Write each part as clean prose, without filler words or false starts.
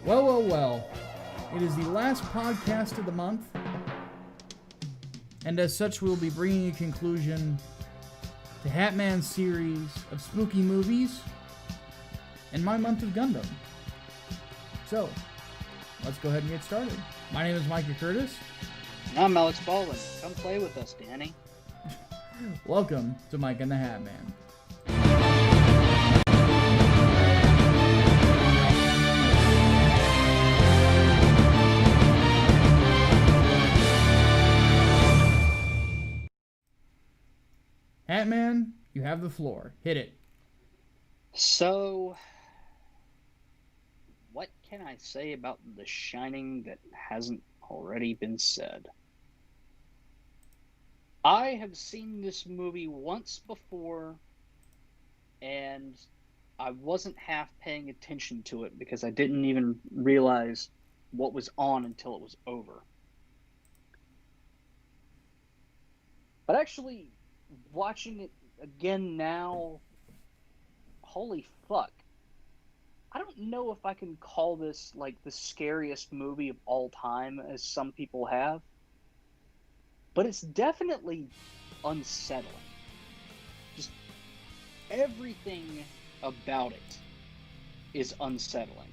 Well, well, well. It is the last podcast of the month, and as such, we'll be bringing a conclusion to Hatman's series of spooky movies and my month of Gundam. So, let's go ahead and get started. My name is Micah Curtis. I'm Alex Baldwin. Come play with us, Danny. Welcome to Micah and The Hatman. Hatman, you have the floor. Hit it. So, what can I say about The Shining that hasn't already been said? I have seen this movie once before, and I wasn't half paying attention to it because I didn't even realize what was on until it was over. But actually, watching it again now, holy fuck. I don't know if I can call this like the scariest movie of all time, as some people have, but it's definitely unsettling. Just everything about it is unsettling.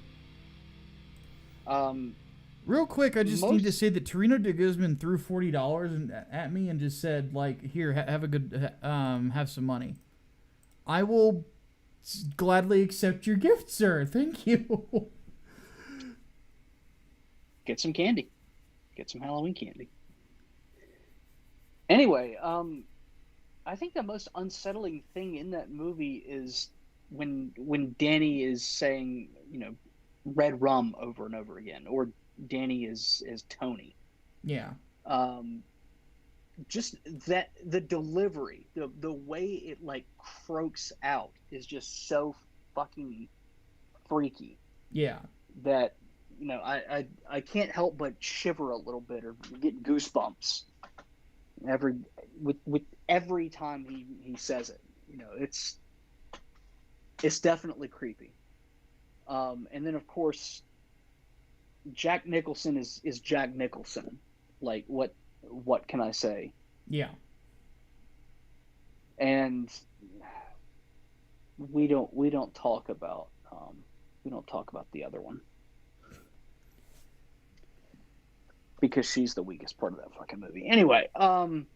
Real quick, I just need to say that Torino de Guzman threw $40 at me and just said, like, here, have a good, have some money. I will gladly accept your gift, sir. Thank you. Get some candy. Get some Halloween candy. Anyway, I think the most unsettling thing in that movie is when Danny is saying, you know, red rum over and over again, or Danny is Tony. Yeah. Just that the delivery, the way it like croaks out is just so fucking freaky. Yeah. That, you know, I can't help but shiver a little bit or get goosebumps with every time he says it. You know, it's definitely creepy. And then of course Jack Nicholson is Jack Nicholson. Like what can I say? Yeah. And we don't talk about the other one because she's the weakest part of that fucking movie. Anyway, you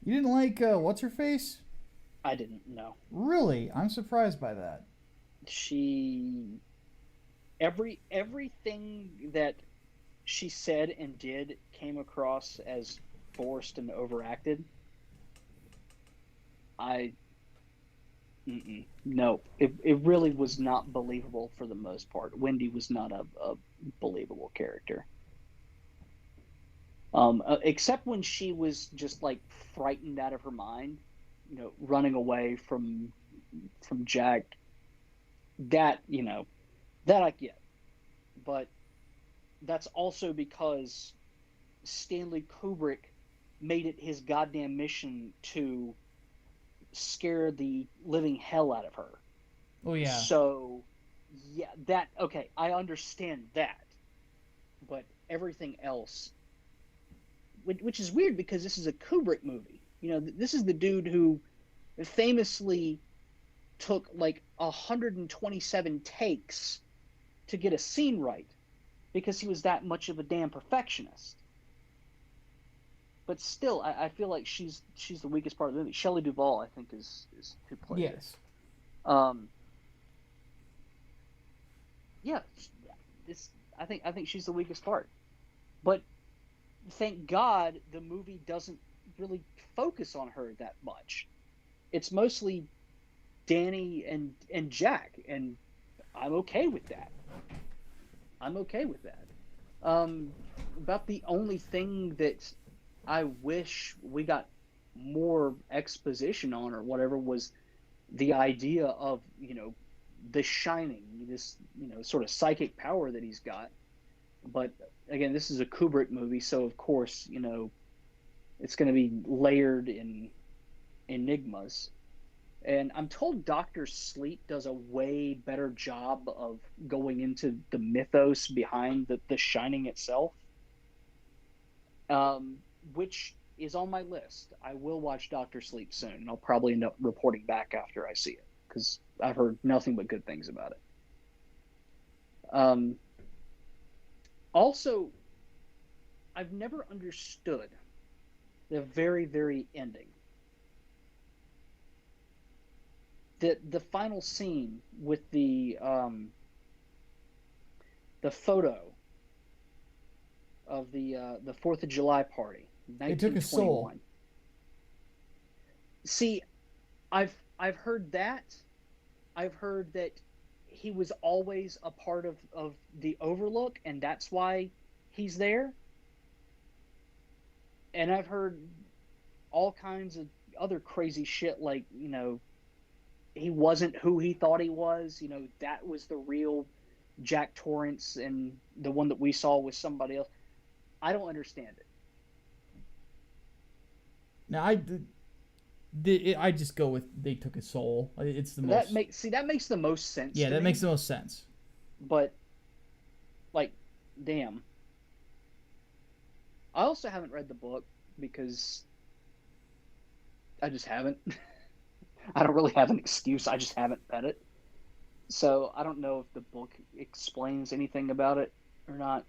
didn't like what's her face? I didn't know. Really? I'm surprised by that. Everything that she said and did came across as forced and overacted. No, it really was not believable for the most part. Wendy was not a believable character. Except when she was just like frightened out of her mind, you know, running away from Jack. That, you know, that I get. But that's also because Stanley Kubrick made it his goddamn mission to scare the living hell out of her. Oh, yeah. So, yeah, okay, I understand that. But everything else, which is weird because this is a Kubrick movie. You know, this is the dude who famously took like 127 takes to get a scene right because he was that much of a damn perfectionist. But still, I feel like she's the weakest part of the movie. Shelley Duvall, I think, is who played it. Yes. Yeah, I think she's the weakest part. But thank God the movie doesn't really focus on her that much. It's mostly Danny and Jack, and I'm okay with that. About the only thing that I wish we got more exposition on or whatever was the idea of, you know, the Shining, this, you know, sort of psychic power that he's got. But again, this is a Kubrick movie, so of course, you know, it's going to be layered in enigmas. And I'm told Doctor Sleep does a way better job of going into the mythos behind the Shining itself, which is on my list. I will watch Doctor Sleep soon, and I'll probably end up reporting back after I see it because I've heard nothing but good things about it. Also, I've never understood the very, very ending. The final scene with the photo of the 4th of July party, They took his soul. 1921. See, I've heard that. I've heard that he was always a part of the Overlook, and that's why he's there. And I've heard all kinds of other crazy shit, like, he wasn't who he thought he was. That was the real Jack Torrance, and the one that we saw was somebody else. I don't understand it. Now, I just go with they took his soul. It's the most. That makes the most sense. Yeah, that makes the most sense. But, like, damn. I also haven't read the book because I just haven't. I don't really have an excuse. I just haven't read it. So I don't know if the book explains anything about it or not.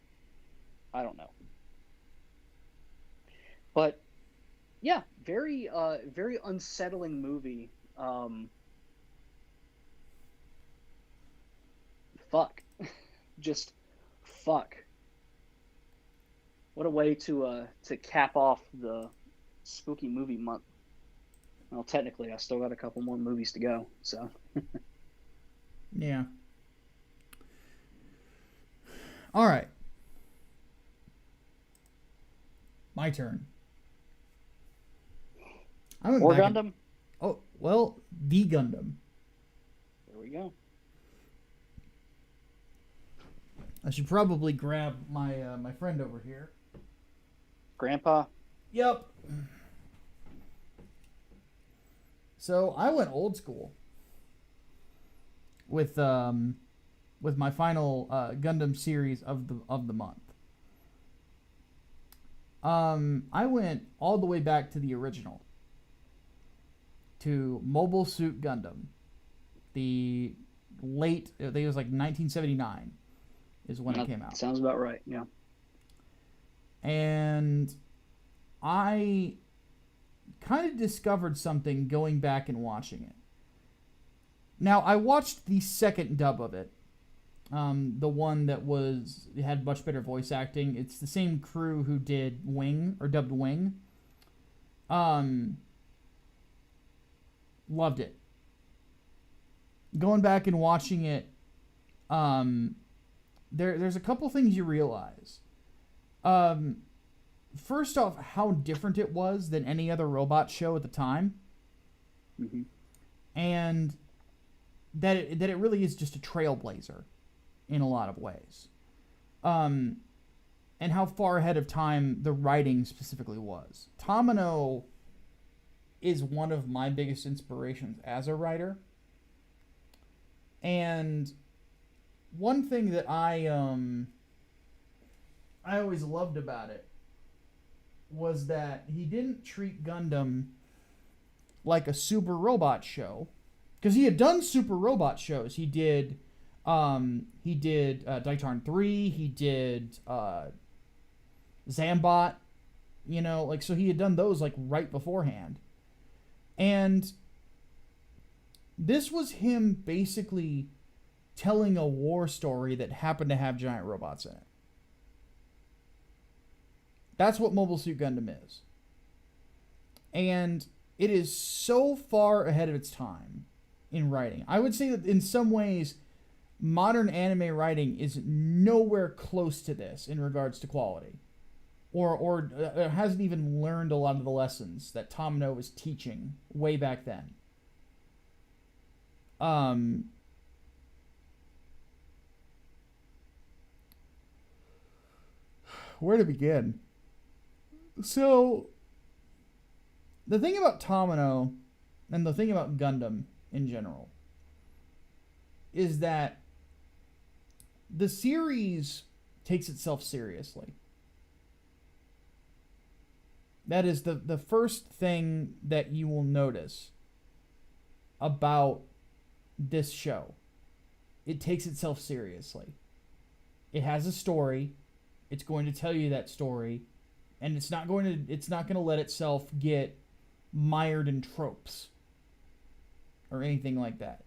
I don't know. But yeah, very very unsettling movie. Fuck. Just fuck. What a way to cap off the spooky movie month. Well, technically, I still got a couple more movies to go, so. Yeah. All right. My turn. Or Gundam? Oh, well, the Gundam. There we go. I should probably grab my my friend over here. Grandpa? Yep. So I went old school with my final Gundam series of the month. I went all the way back to the original, to Mobile Suit Gundam. The late, I think it was like 1979 is when it came out. Sounds about right, yeah. And I kind of discovered something going back and watching it. Now, I watched the second dub of it. The one that had much better voice acting. It's the same crew who did Wing, or dubbed Wing. Loved it. Going back and watching it, there's a couple things you realize. First off, how different it was than any other robot show at the time. Mm-hmm. And that it really is just a trailblazer in a lot of ways. And how far ahead of time the writing specifically was. Tamino is one of my biggest inspirations as a writer. And one thing that I always loved about it was that he didn't treat Gundam like a super robot show, because he had done super robot shows. He did Daitarn 3, he did Zambot, so he had done those like right beforehand. And this was him basically telling a war story that happened to have giant robots in it. That's what Mobile Suit Gundam is. And it is so far ahead of its time in writing. I would say that in some ways, modern anime writing is nowhere close to this in regards to quality. Or hasn't even learned a lot of the lessons that Tamino was teaching way back then. Where to begin? So, the thing about Tamino and the thing about Gundam in general is that the series takes itself seriously. That is the first thing that you will notice about this show. It takes itself seriously. It has a story. It's going to tell you that story, and it's not going to let itself get mired in tropes or anything like that.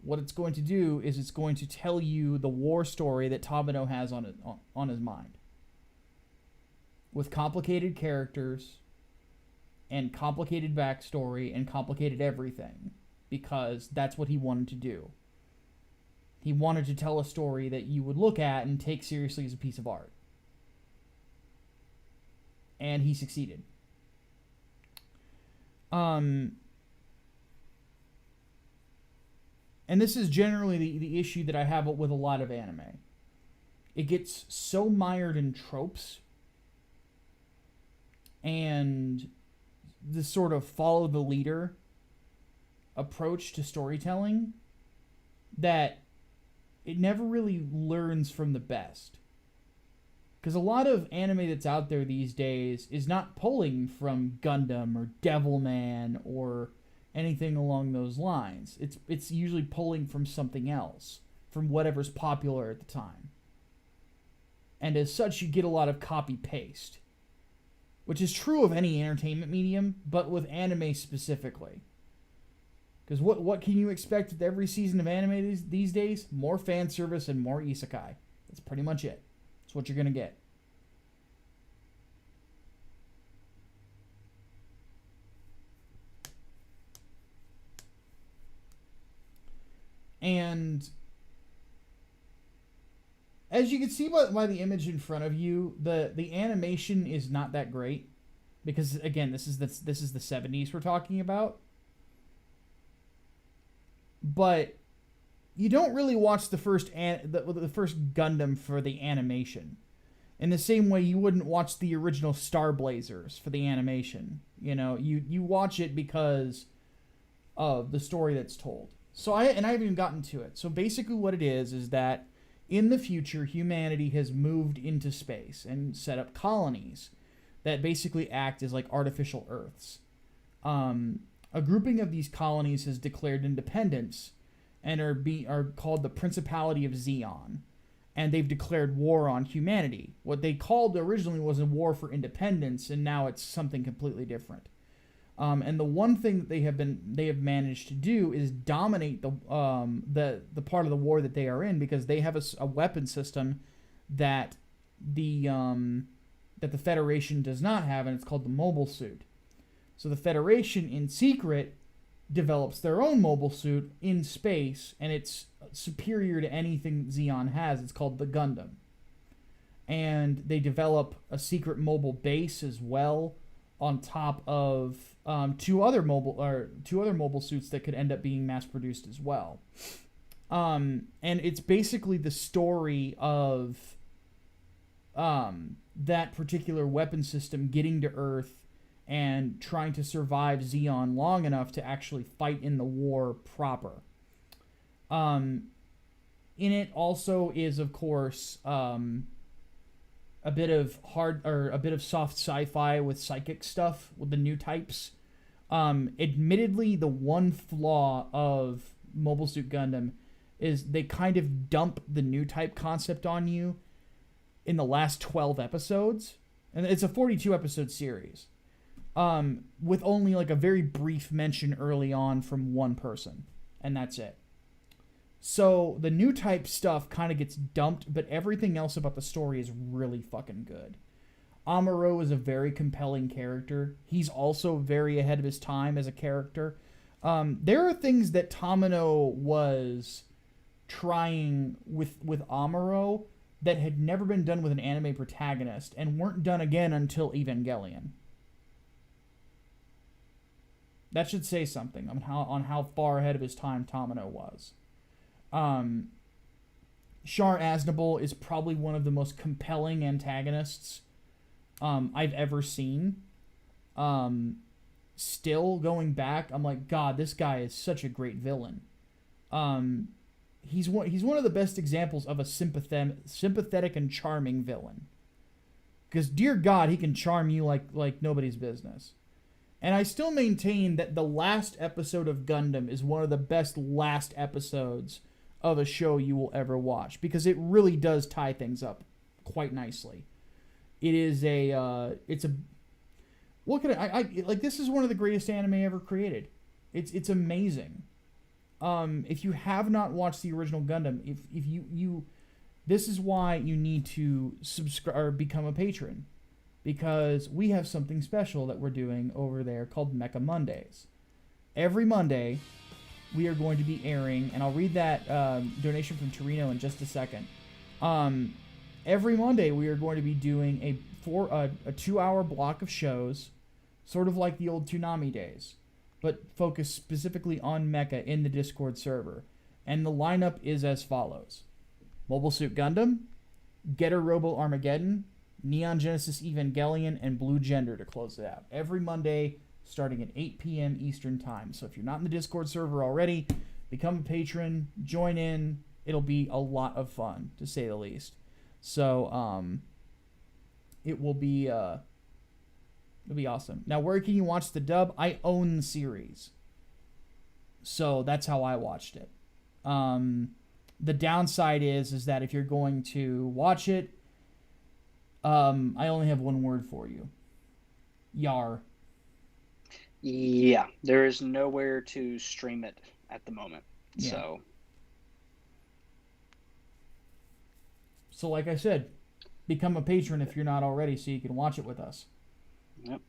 What it's going to do is it's going to tell you the war story that Tamino has on his mind, with complicated characters and complicated backstory and complicated everything, because that's what he wanted to do. He wanted to tell a story that you would look at and take seriously as a piece of art. And he succeeded. And this is generally the issue that I have with a lot of anime. It gets so mired in tropes and this sort of follow the leader approach to storytelling that it never really learns from the best. Because a lot of anime that's out there these days is not pulling from Gundam or Devilman or anything along those lines. It's usually pulling from something else, from whatever's popular at the time. And as such, you get a lot of copy-paste, which is true of any entertainment medium, but with anime specifically. Because what can you expect with every season of anime these days? More fan service and more isekai. That's pretty much it. That's what you're going to get. And as you can see by the image in front of you, the animation is not that great, because again, this is the 70s we're talking about. But you don't really watch the first Gundam for the animation, in the same way you wouldn't watch the original Star Blazers for the animation. You know, you watch it because of the story that's told. So I haven't even gotten to it. So basically what it is that in the future, humanity has moved into space and set up colonies that basically act as like artificial Earths. A grouping of these colonies has declared independence and are called the Principality of Zeon. And they've declared war on humanity. What they called originally was a war for independence, and now it's something completely different. And the one thing that they have managed to do is dominate the part of the war that they are in, because they have a weapon system that the Federation does not have, and it's called the mobile suit. So the Federation, in secret, develops their own mobile suit in space, and it's superior to anything Zeon has. It's called the Gundam. And they develop a secret mobile base as well, on top of two other mobile suits that could end up being mass produced as well. And it's basically the story of that particular weapon system getting to Earth and trying to survive Zeon long enough to actually fight in the war proper. In it also is, of course, a bit of soft sci-fi with psychic stuff with the new types. Admittedly, the one flaw of Mobile Suit Gundam is they kind of dump the new type concept on you in the last 12 episodes. And it's a 42 episode series. With only like a very brief mention early on from one person. And that's it. So the new type stuff kind of gets dumped, but everything else about the story is really fucking good. Amuro is a very compelling character. He's also very ahead of his time as a character. There are things that Tamino was trying with Amuro that had never been done with an anime protagonist and weren't done again until Evangelion. That should say something on how far ahead of his time Tamino was. Char Aznable is probably one of the most compelling antagonists I've ever seen. still going back, I'm like, God, this guy is such a great villain. He's one of the best examples of a sympathetic and charming villain. Because dear God, he can charm you like nobody's business. And I still maintain that the last episode of Gundam is one of the best last episodes of a show you will ever watch, because it really does tie things up quite nicely. It is it's a, look at it. I like, this is one of the greatest anime ever created. It's amazing. If you have not watched the original Gundam, if you this is why you need to subscribe or become a patron, because we have something special that we're doing over there called Mecha Mondays. Every Monday, we are going to be airing, and I'll read that donation from Torino in just a second. Every Monday, we are going to be doing a 2-hour block of shows, sort of like the old Toonami days, but focused specifically on mecha in the Discord server. And the lineup is as follows: Mobile Suit Gundam, Getter Robo Armageddon, Neon Genesis Evangelion, and Blue Gender to close it out. Every Monday, starting at 8 p.m. Eastern Time. So if you're not in the Discord server already, become a patron, join in. It'll be a lot of fun, to say the least. So, it'll be awesome. Now, where can you watch the dub? I own the series, so that's how I watched it. The downside is that if you're going to watch it, I only have one word for you: Yar. Yeah, there is nowhere to stream it at the moment. Yeah. So like I said, become a patron if you're not already, so you can watch it with us. Yep.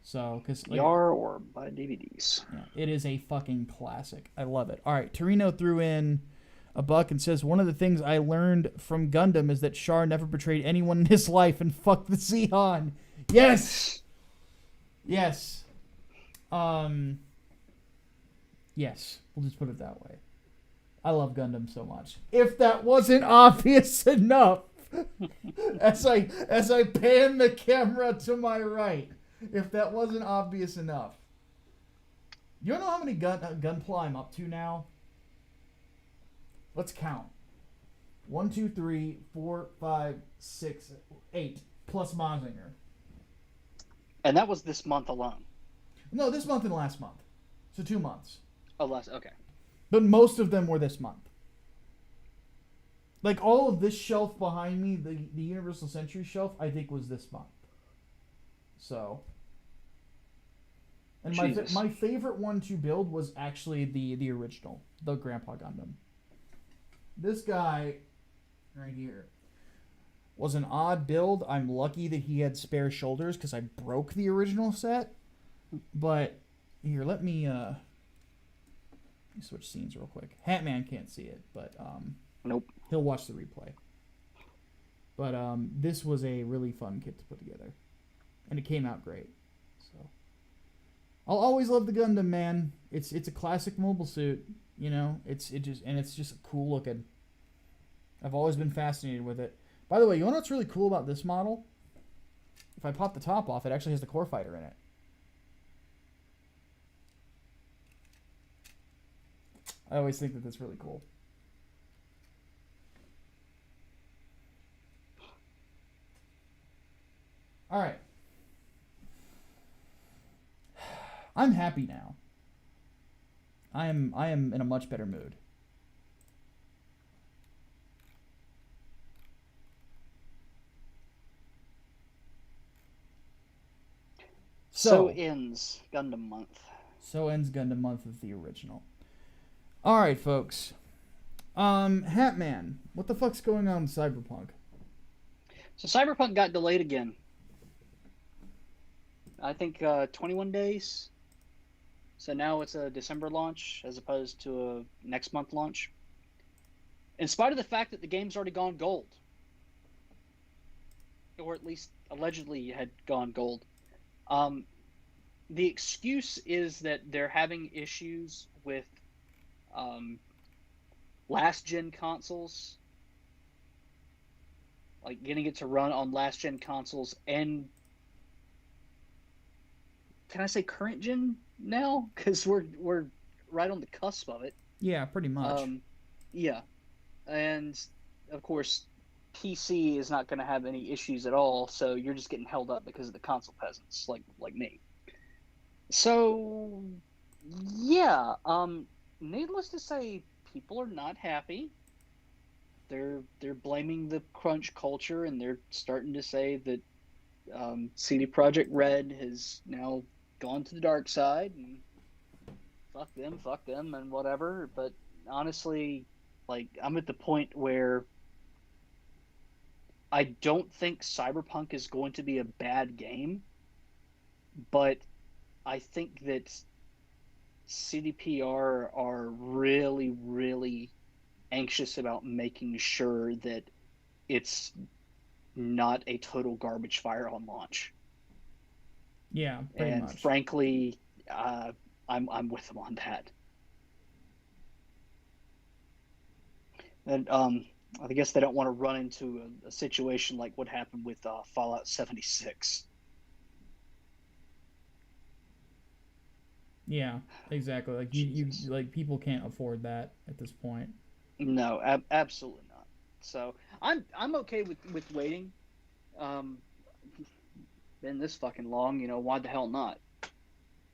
So, because Yar or buy DVDs. Yeah, it is a fucking classic. I love it. All right, Torino threw in a buck and says, one of the things I learned from Gundam is that Char never betrayed anyone in his life and fucked the Zeon. Yes! Yes. Yes. We'll just put it that way. I love Gundam so much. If that wasn't obvious enough, as I pan the camera to my right, if that wasn't obvious enough. You don't know how many gunpla I'm up to now? Let's count. 1, 2, 3, 4, 5, 6, 8, plus Mazinger. And that was this month alone? No, this month and last month. So 2 months. Oh, okay. But most of them were this month. Like, all of this shelf behind me, the Universal Century shelf, I think was this month. So... And my favorite one to build was actually the original, the Grandpa Gundam. This guy right here was an odd build. I'm lucky that he had spare shoulders because I broke the original set. But here, let me switch scenes real quick. Hatman can't see it, but nope. He'll watch the replay. But this was a really fun kit to put together, and it came out great. So I'll always love the Gundam, man. It's a classic mobile suit, you know. It's just cool looking. I've always been fascinated with it. By the way, you know what's really cool about this model? If I pop the top off, it actually has the core fighter in it. I always think that that's really cool. All right. I'm happy now. I am in a much better mood. So ends Gundam Month. So ends Gundam Month of the original. All right, folks. Hatman, what the fuck's going on in Cyberpunk? So Cyberpunk got delayed again. I think 21 days. So now it's a December launch as opposed to a next month launch. In spite of the fact that the game's already gone gold. Or at least allegedly had gone gold. The excuse is that they're having issues with last-gen consoles. Like getting it to run on last-gen consoles and can I say current gen now? Because we're right on the cusp of it. Yeah, pretty much. Yeah, and of course, PC is not going to have any issues at all. So you're just getting held up because of the console peasants like me. So yeah, needless to say, people are not happy. They're blaming the crunch culture, and they're starting to say that CD Projekt Red has now gone to the dark side, and fuck them, and whatever. But honestly, like I'm at the point where I don't think Cyberpunk is going to be a bad game, but I think that CDPR are really, really anxious about making sure that it's not a total garbage fire on launch. Yeah, pretty And much. frankly, I'm with them on that. And I guess they don't want to run into a situation like what happened with Fallout 76. Yeah, exactly. Like you Jesus. like people can't afford that at this point. No, absolutely not. So I'm okay with waiting. Um, been this fucking long, why the hell not?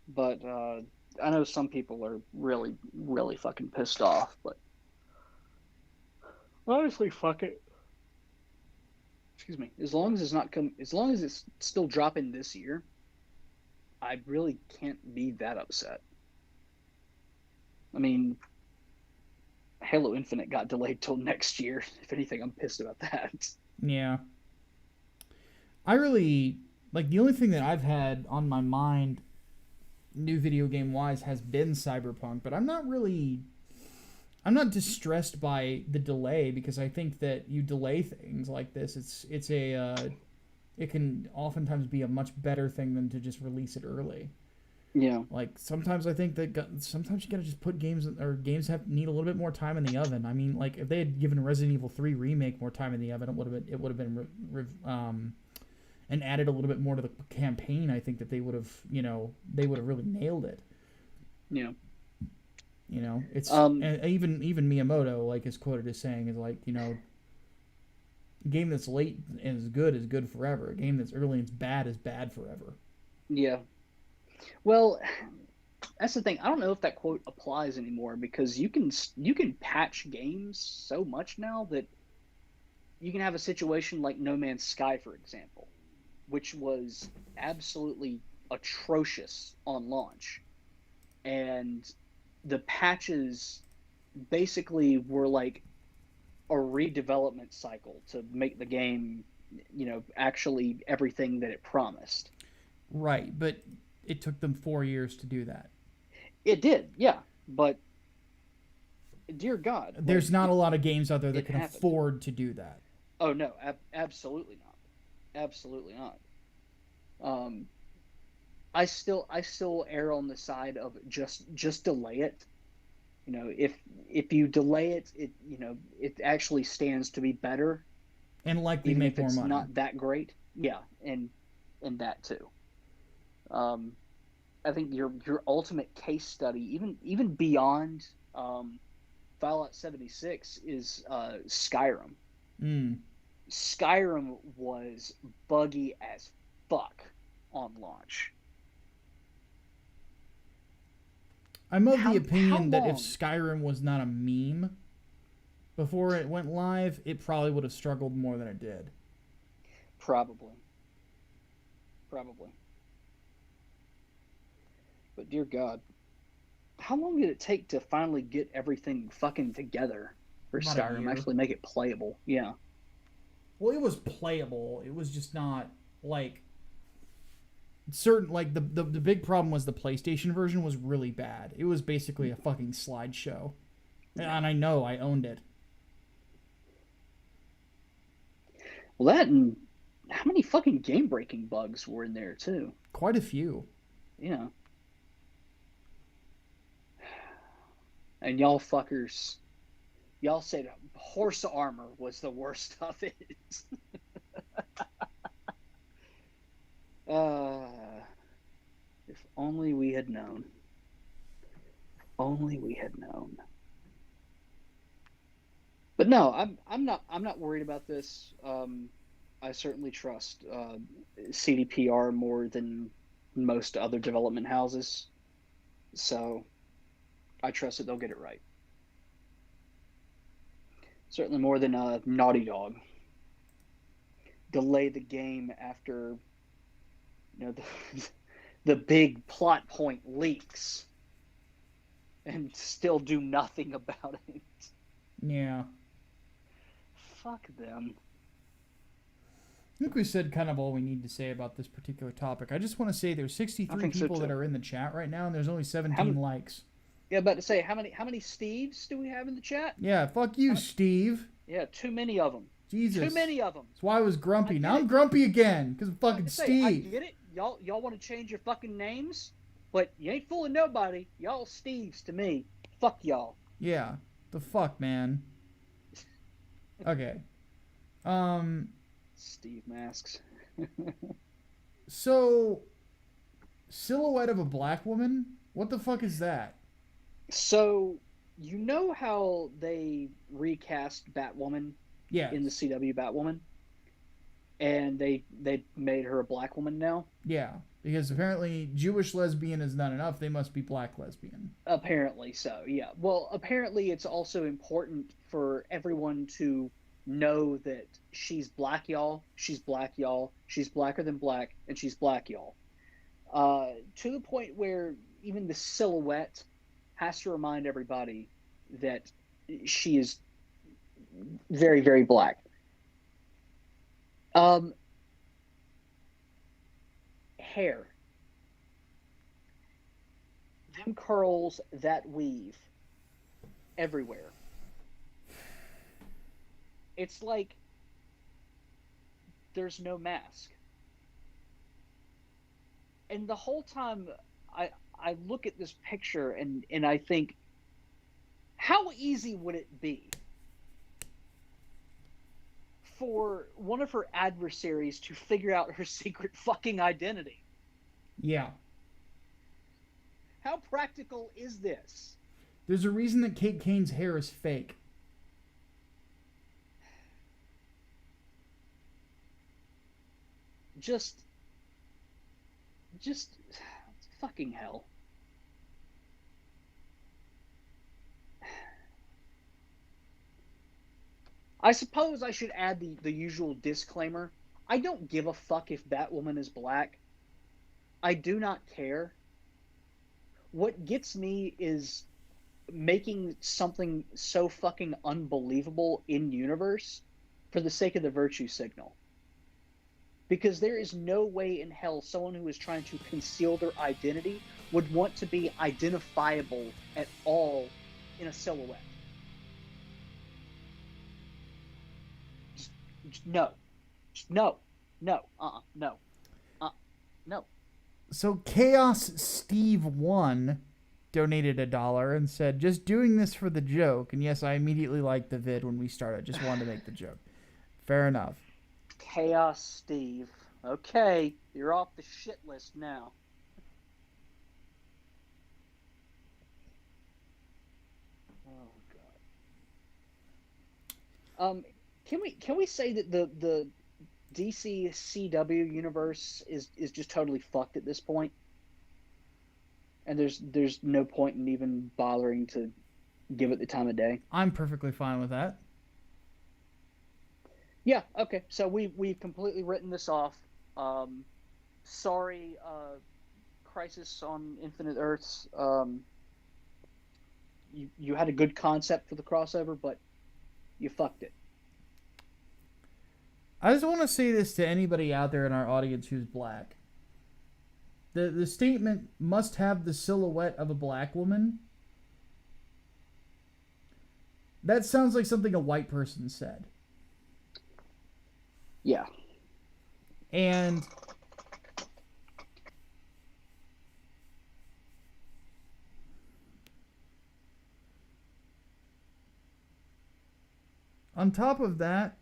But I know some people are really, really fucking pissed off. But honestly, fuck it. Excuse me. As long as it's still dropping this year, I really can't be that upset. I mean, Halo Infinite got delayed till next year. If anything, I'm pissed about that. Yeah. I really like the only thing that I've had on my mind new video game wise has been Cyberpunk, but I'm not distressed by the delay because I think that you delay things like this. It can oftentimes be a much better thing than to just release it early. Yeah. Like sometimes I think that sometimes you gotta just put games have need a little bit more time in the oven. I mean, like if they had given Resident Evil 3 remake more time in the oven, it would have been and added a little bit more to the campaign. I think that they would have really nailed it. Yeah. It's Um. and even Miyamoto like is quoted as saying is like a game that's late and is good forever. A game that's early and it's bad is bad forever. Yeah. Well, that's the thing. I don't know if that quote applies anymore because you can patch games so much now that you can have a situation like No Man's Sky, for example, which was absolutely atrocious on launch, and the patches basically were like a redevelopment cycle to make the game, actually everything that it promised. Right, but it took them 4 years to do that. It did, yeah, but dear God, like There's not a lot of games out there that it can happened. afford to do that. Oh no, absolutely not, absolutely not. Um, I still err on the side of just delay it. If you delay it, it actually stands to be better, And likely even make if more it's money. not that great. Yeah, and that too. Um, I think your ultimate case study, even beyond Fallout 76, is Skyrim. Mm. Skyrim was buggy as fuck on launch. I'm of the How opinion that if long? Skyrim was not a meme before it went live, it probably would have struggled more than it did. Probably, probably. But dear God, how long did it take to finally get everything fucking together for About a Skyrim? year. Actually, make it playable. Yeah, Well, it was playable. It was just not like certain like the big problem was the PlayStation version was really bad. It was basically a fucking slideshow. yeah. And I know I owned it. Well, that and how many fucking game breaking bugs were in there too? Quite a few. Yeah, and y'all fuckers, y'all said horse armor was the worst of it. uh, If only we had known. Only we had known. But no, I'm not worried about this. I certainly trust CDPR more than most other development houses, so I trust that they'll get it right. Certainly more than Naughty Dog. Delay the game after the big plot point leaks and still do nothing about it. Yeah. Fuck them. I think we said kind of all we need to say about this particular topic. I just want to say there's 63 people that are in the chat right now, and there's only 17 likes. Yeah, about to say, how many Steves do we have in the chat? Yeah, fuck you, Steve. Yeah, too many of them. Jesus. Too many of them. That's why I was grumpy. Now I'm grumpy again because of fucking Steve. I get it. Y'all want to change your fucking names, but you ain't fooling nobody. Y'all Steves to me. Fuck y'all. Yeah. The fuck, man. Okay. Steve masks. So, silhouette of a black woman? What the fuck is that? So, you know how they recast Batwoman in the CW Batwoman? And they made her a black woman now? Yeah, because apparently Jewish lesbian is not enough. They must be black lesbian. Apparently so, yeah. Well, apparently it's also important for everyone to know that she's black, y'all. She's black, y'all. She's blacker than black, and she's black, y'all. To the point where even the silhouette has to remind everybody that she is very, very black. Hair. Them curls, that weave, everywhere. It's like there's no mask. And the whole time I look at this picture and I think, how easy would it be for one of her adversaries to figure out her secret fucking identity? Yeah. How practical is this? There's a reason that Kate Kane's hair is fake. Just fucking hell. I suppose I should add the usual disclaimer. I don't give a fuck if Batwoman is black. I do not care. What gets me is making something so fucking unbelievable in universe for the sake of the virtue signal. Because there is no way in hell someone who is trying to conceal their identity would want to be identifiable at all in a silhouette. No. No. So Chaos Steve 1 donated $1 and said, just doing this for the joke. And yes, I immediately liked the vid when we started. Just wanted to make the joke. Fair enough. Chaos Steve. Okay, you're off the shit list now. Oh god. Can we say that the DC CW universe is just totally fucked at this point? And there's no point in even bothering to give it the time of day. I'm perfectly fine with that. Yeah, okay. So we've completely written this off. Sorry, Crisis on Infinite Earths. You had a good concept for the crossover, but you fucked it. I just want to say this to anybody out there in our audience who's black. The statement must have the silhouette of a black woman. That sounds like something a white person said. Yeah. And on top of that,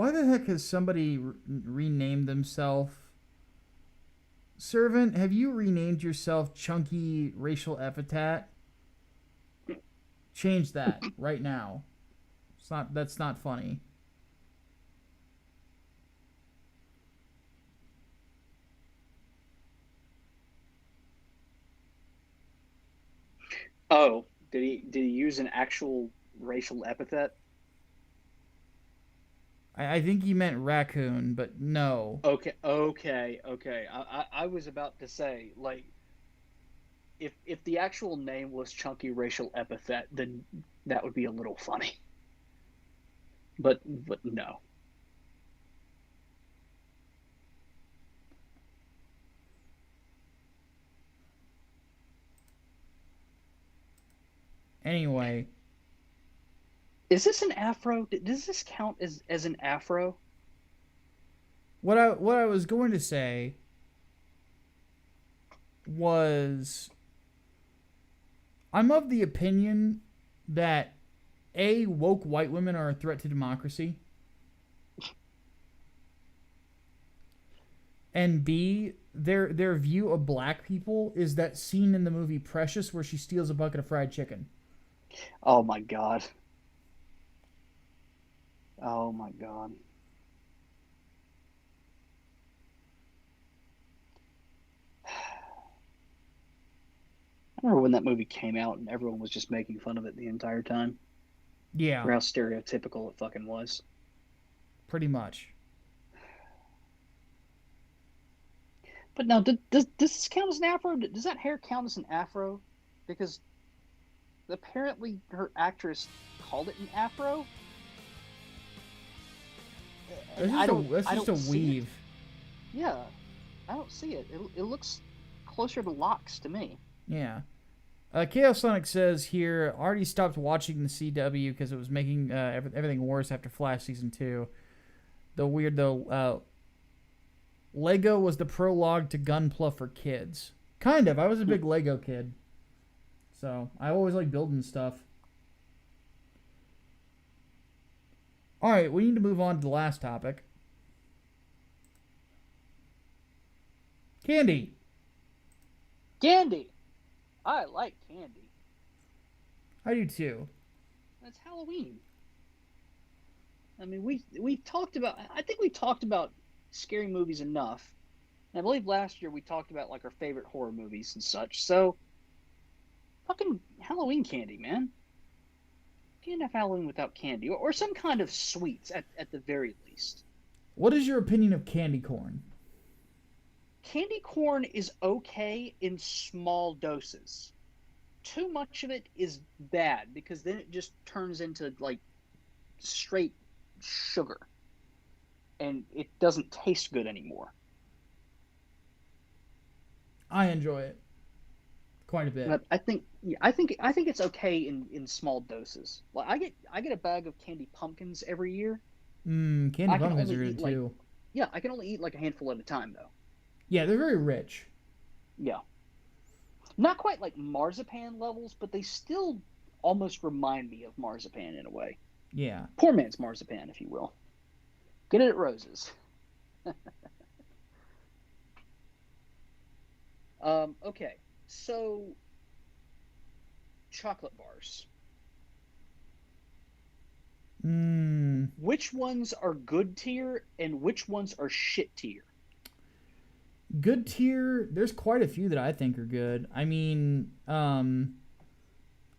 Why the heck has somebody renamed themselves? Servant, have you renamed yourself Chunky Racial Epithet? Change that right now. That's not funny. Oh, did he use an actual racial epithet? I think he meant raccoon, but no. Okay. I was about to say, like, if the actual name was Chunky Racial Epithet, then that would be a little funny. But no. Anyway. Is this an afro? Does this count as an afro? What I was going to say was I'm of the opinion that A, woke white women are a threat to democracy. And B, their view of black people is that scene in the movie Precious where she steals a bucket of fried chicken. Oh my god. Oh my god. I remember when that movie came out and everyone was just making fun of it the entire time. Yeah. For how stereotypical it fucking was. Pretty much. But now, does this count as an afro? Does that hair count as an afro? Because apparently her actress called it an afro. That's just a weave. Yeah, I don't see it. It looks closer to locks to me. Yeah. Chaos Sonic says here, already stopped watching the CW because it was making everything worse after Flash Season 2. Lego was the prologue to Gunpla for kids. Kind of. I was a big Lego kid. So, I always like building stuff. Alright, we need to move on to the last topic. Candy. Candy. I like candy. I do too. That's Halloween. I mean, we talked about. I think we talked about scary movies enough. And I believe last year we talked about like our favorite horror movies and such. So, fucking Halloween candy, man. Can't have Halloween without candy, or some kind of sweets at the very least. What is your opinion of candy corn? Candy corn is okay in small doses. Too much of it is bad because then it just turns into like straight sugar and it doesn't taste good anymore. I enjoy it quite a bit. But I think it's okay in small doses. Well, I get a bag of candy pumpkins every year. Candy pumpkins are good too. Yeah, I can only eat like a handful at a time though. Yeah, they're very rich. Yeah. Not quite like marzipan levels, but they still almost remind me of marzipan in a way. Yeah. Poor man's marzipan, if you will. Get it at Rose's. Okay, so chocolate bars. Which ones are good tier and which ones are shit tier? Good tier, there's quite a few that I think are good. I mean, I'm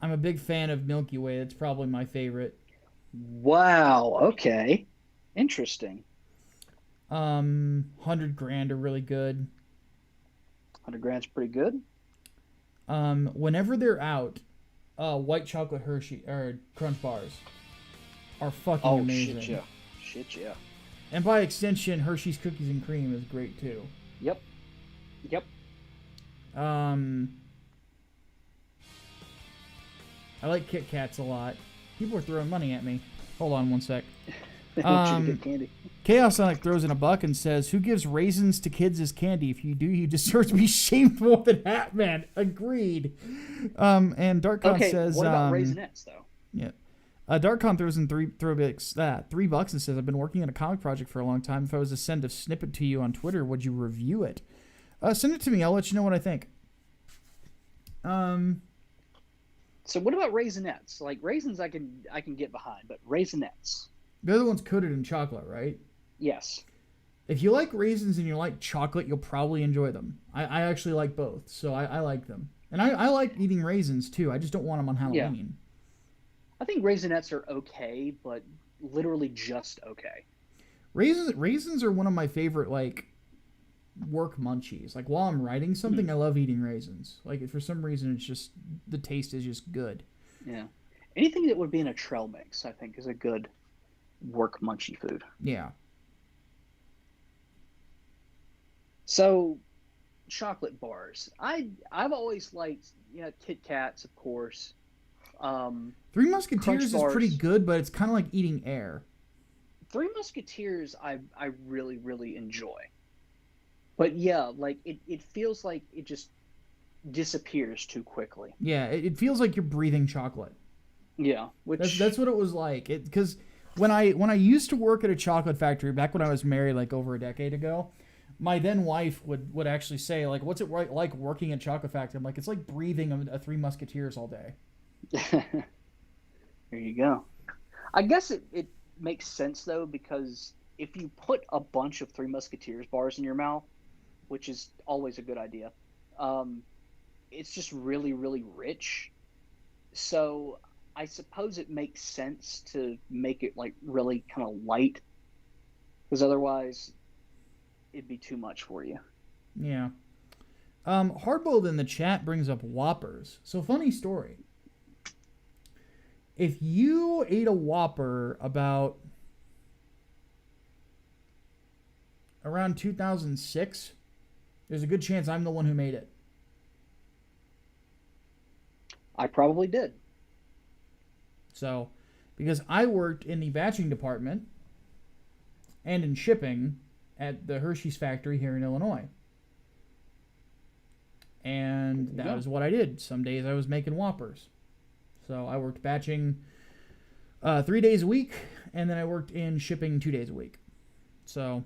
a big fan of Milky Way. That's probably my favorite. Wow, okay. Interesting. 100 Grand are really good. 100 Grand's pretty good. Whenever they're out, white chocolate Hershey or Crunch bars are fucking amazing. Shit yeah. And by extension, Hershey's Cookies and Cream is great too. Yep. I like Kit Kats a lot. People are throwing money at me. Hold on one sec. They want you to get candy. Chaos Sonic throws in a buck and says, "Who gives raisins to kids as candy? If you do, you deserve to be shamed more than Hatman." Agreed. And Darkon says, what about Raisinets though? Yeah. Darkcon throws in $3 and says, I've been working on a comic project for a long time. If I was to send a snippet to you on Twitter, would you review it? Send it to me. I'll let you know what I think. So what about Raisinets? Like raisins, I can get behind, but Raisinets. They're the ones coated in chocolate, right? Yes. If you like raisins and you like chocolate, you'll probably enjoy them. I actually like both, so I like them. And I like eating raisins, too. I just don't want them on Halloween. Yeah. I think Raisinets are okay, but literally just okay. Raisins are one of my favorite, like, work munchies. Like, while I'm writing something, I love eating raisins. Like, for some reason, it's just, the taste is just good. Yeah. Anything that would be in a trail mix, I think, is a good work munchie food. Yeah. So, chocolate bars. I've always liked, Kit Kats, of course. Three Musketeers is pretty good, but it's kind of like eating air. Three Musketeers I really, really enjoy. But yeah, like it feels like it just disappears too quickly. Yeah, it feels like you're breathing chocolate. Yeah, that's what it was like. Because when I used to work at a chocolate factory back when I was married, like over a decade ago, my then wife would actually say, like, what's it like working at a chocolate factory? I'm like, it's like breathing a Three Musketeers all day. There you go. I guess it makes sense though, because if you put a bunch of Three Musketeers bars in your mouth, which is always a good idea, it's just really, really rich. So I suppose it makes sense to make it like really kind of light, because otherwise it'd be too much for you. Yeah. Hardboiled in the chat brings up Whoppers. So funny story. If you ate a Whopper about around 2006, there's a good chance I'm the one who made it. I probably did. So, because I worked in the batching department and in shipping at the Hershey's factory here in Illinois. And that was what I did. Some days I was making Whoppers. So I worked batching 3 days a week, and then I worked in shipping 2 days a week. So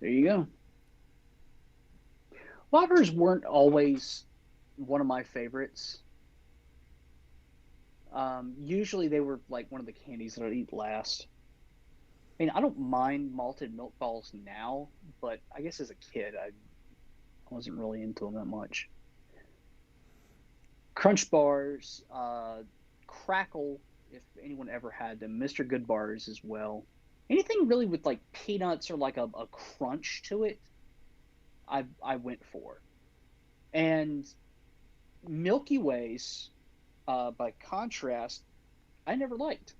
there you go. Whoppers weren't always one of my favorites. Usually they were like one of the candies that I'd eat last. I mean, I don't mind malted milk balls now, but I guess as a kid I wasn't really into them that much. Crunch bars, Crackle, if anyone ever had them, Mr. Good bars as well. Anything really with like peanuts or like a crunch to it, I went for. And Milky Ways, by contrast, I never liked.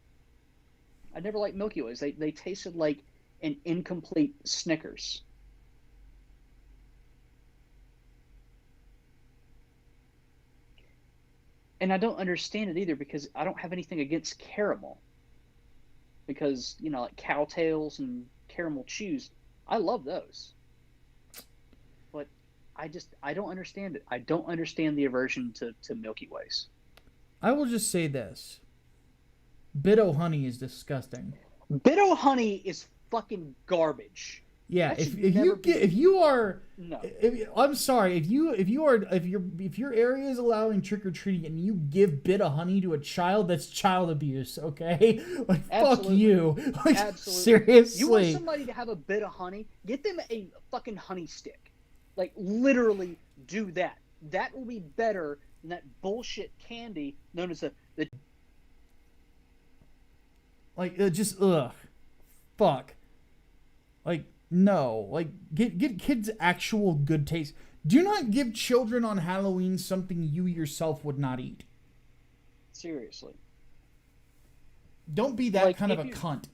I never liked Milky Ways. They tasted like an incomplete Snickers. And I don't understand it either, because I don't have anything against caramel. Because, like Cowtails and Caramel Chews, I love those. But I don't understand it. I don't understand the aversion to Milky Ways. I will just say this. Bit-O-Honey is disgusting. Bit-O-Honey is fucking garbage. Yeah, if your area is allowing trick or treating and you give Bit-O-Honey to a child, that's child abuse. Okay, like Absolutely. Fuck you. Like, Absolutely. Seriously. You want somebody to have a bit of honey? Get them a fucking honey stick. Like literally do that. That will be better than that bullshit candy known as the like just fuck. Like. No, like get kids actual good taste. Do not give children on Halloween something you yourself would not eat. Seriously. Don't be that kind of a cunt.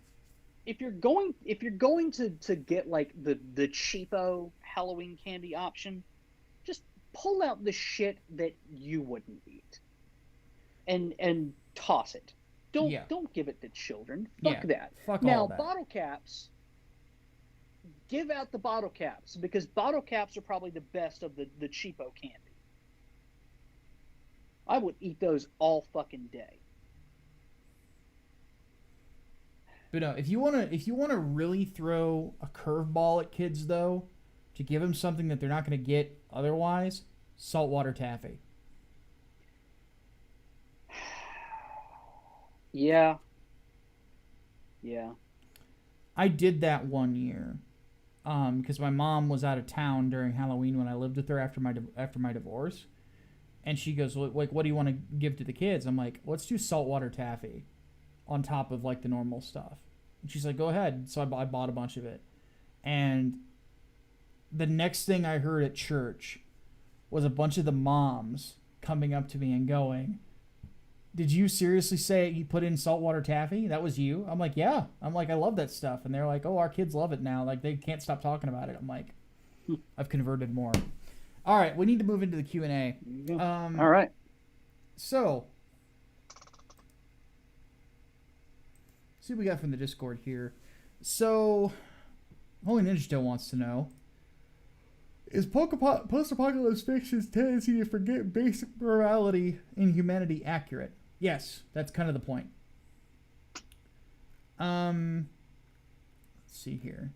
If you're going to get like the cheapo Halloween candy option, just pull out the shit that you wouldn't eat. And toss it. Don't give it to children. Fuck that. Fuck now, all that. Bottle caps, give out the bottle caps, because bottle caps are probably the best of the cheapo candy. I would eat those all fucking day. But no, if you wanna really throw a curveball at kids though, to give them something that they're not gonna get otherwise, saltwater taffy. Yeah. Yeah. I did that one year, because my mom was out of town during Halloween when I lived with her after my divorce, and she goes, well, like, what do you want to give to the kids? I'm like, let's do saltwater taffy, on top of like the normal stuff. And she's like, go ahead. So I bought a bunch of it, and the next thing I heard at church was a bunch of the moms coming up to me and going, did you seriously say you put in saltwater taffy? That was you? I'm like, yeah. I'm like, I love that stuff. And they're like, oh, our kids love it now. Like, they can't stop talking about it. I'm like, I've converted more. All right, we need to move into the Q&A. All right. So, see what we got from the Discord here. So, Holy Ninja Tail wants to know, is post-apocalypse fiction's tendency to forget basic morality and humanity accurate? Yes, that's kind of the point. Let's see here.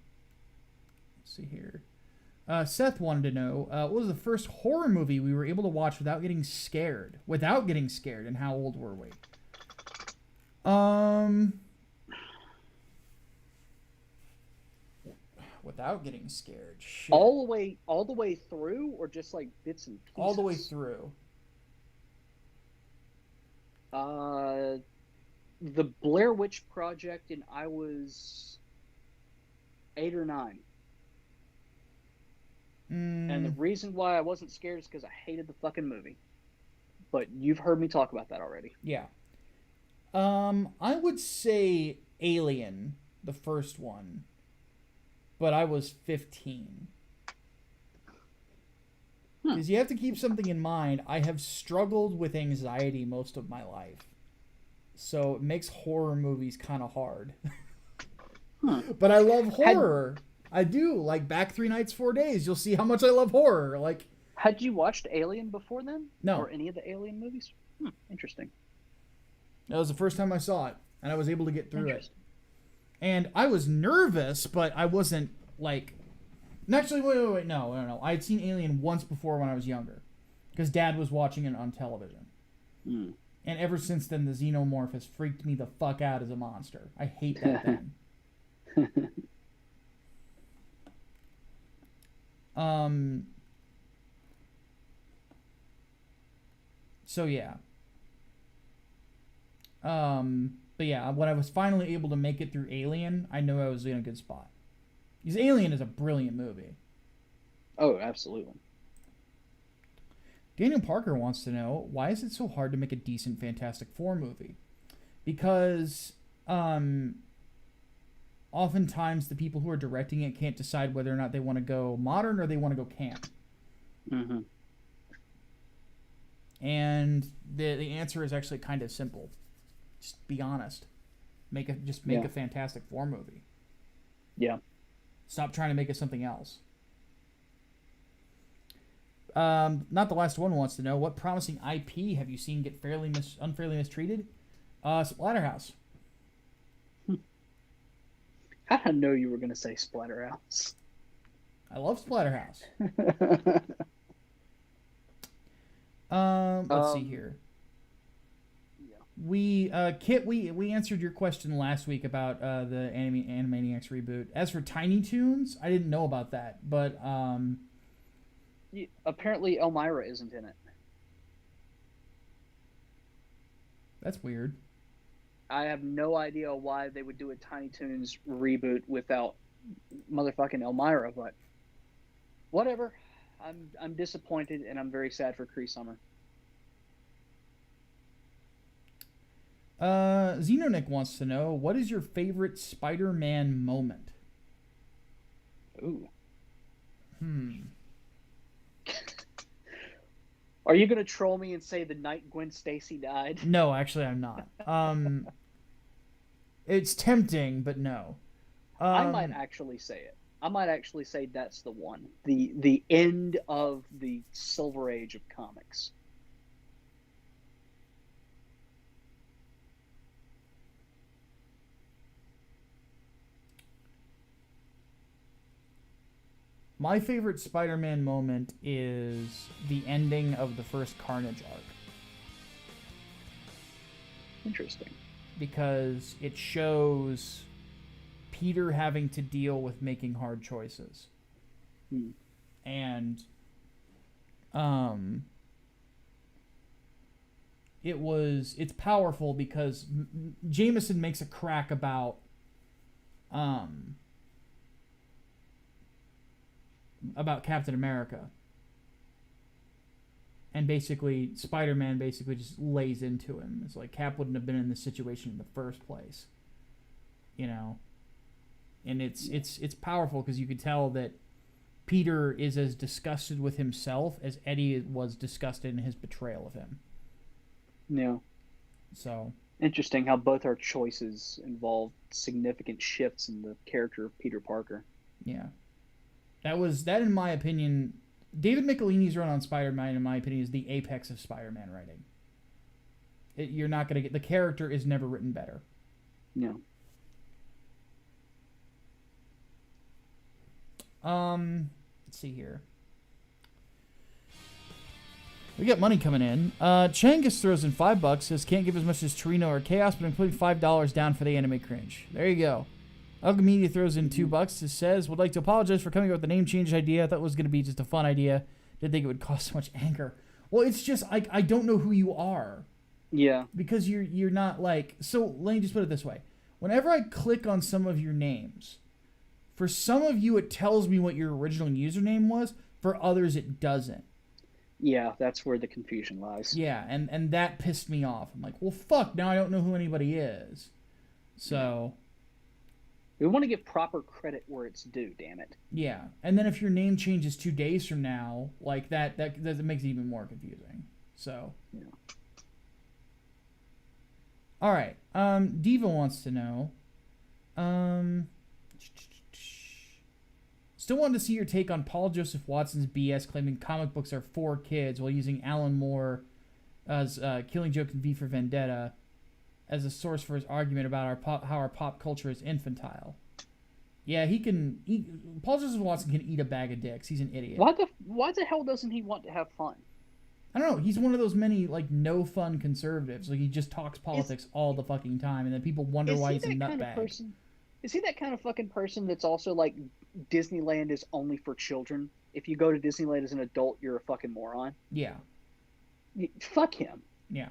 Seth wanted to know, what was the first horror movie we were able to watch without getting scared? And how old were we? Without getting scared. Shit. All the way through, or just like bits and pieces? All the way through. The Blair Witch Project, and I was 8 or 9. And the reason why I wasn't scared is because I hated the fucking movie. But you've heard me talk about that already. Yeah. I would say Alien, the first one. But I was 15. Because you have to keep something in mind. I have struggled with anxiety most of my life. So it makes horror movies kind of hard. But I love horror. I do. Like, back 3 nights, 4 days. You'll see how much I love horror. Like, had you watched Alien before then? No. Or any of the Alien movies? Interesting. That was the first time I saw it. And I was able to get through it. And I was nervous, but I wasn't, like... Actually, wait. No. I had seen Alien once before when I was younger. Because Dad was watching it on television. And ever since then, the Xenomorph has freaked me the fuck out as a monster. I hate that thing. So, yeah. But yeah, when I was finally able to make it through Alien, I knew I was in a good spot. Because Alien is a brilliant movie. Oh, absolutely. Daniel Parker wants to know, why is it so hard to make a decent Fantastic Four movie? Because oftentimes the people who are directing it can't decide whether or not they want to go modern or they want to go camp. Mm-hmm. And the answer is actually kind of simple. Just be honest. Make a Fantastic Four movie. Yeah. Stop trying to make it something else. Not the last one wants to know, what promising IP have you seen get unfairly mistreated? Splatterhouse. I didn't know you were going to say Splatterhouse. I love Splatterhouse. Let's see here. Kit, we answered your question last week about the Animaniacs reboot. As for Tiny Toons, I didn't know about that, but apparently Elmira isn't in it. That's weird. I have no idea why they would do a Tiny Toons reboot without motherfucking Elmira, but whatever. I'm disappointed, and I'm very sad for Cree Summer. Xenonic wants to know, what is your favorite Spider-Man moment? Ooh. Are you going to troll me and say the night Gwen Stacy died? No, actually I'm not. It's tempting, but no. I might actually say it. I might actually say that's the one. The end of the Silver Age of comics. My favorite Spider-Man moment is the ending of the first Carnage arc. Interesting. Because it shows Peter having to deal with making hard choices. And it's powerful because Jameson makes a crack about Captain America. And basically, Spider-Man basically just lays into him. It's like Cap wouldn't have been in this situation in the first place, you know. And it's powerful because you could tell that Peter is as disgusted with himself as Eddie was disgusted in his betrayal of him. Yeah. So interesting how both our choices involve significant shifts in the character of Peter Parker. Yeah. That in my opinion, David Michelini's run on Spider-Man, in my opinion, is the apex of Spider-Man writing. You're not going to get... The character is never written better. Yeah. Let's see here. We got money coming in. Changus throws in $5. Says, can't give as much as Torino or Chaos, but I'm putting $5 down for the anime cringe. There you go. Ugly Media throws in $2. It says, would like to apologize for coming up with the name change idea. I thought it was going to be just a fun idea. Didn't think it would cause so much anger. Well, it's just, I don't know who you are. Yeah. Because you're not like... So, let me just put it this way. Whenever I click on some of your names, for some of you it tells me what your original username was. For others it doesn't. Yeah, that's where the confusion lies. Yeah, and that pissed me off. I'm like, well, fuck, now I don't know who anybody is. So... We want to give proper credit where it's due, damn it. Yeah, and then if your name changes 2 days from now, like that makes it even more confusing. So... Yeah. All right. Diva wants to know. Still wanted to see your take on Paul Joseph Watson's BS claiming comic books are for kids while using Alan Moore as Killing Joke and V for Vendetta as a source for his argument about how our pop culture is infantile. Yeah, Paul Joseph Watson can eat a bag of dicks. He's an idiot. Why the hell doesn't he want to have fun? I don't know. He's one of those many like no fun conservatives. Like he just talks politics all the fucking time, and then people wonder why he's a nutbag. Is he that kind of fucking person that's also like Disneyland is only for children? If you go to Disneyland as an adult, you're a fucking moron. Yeah. Fuck him. Yeah.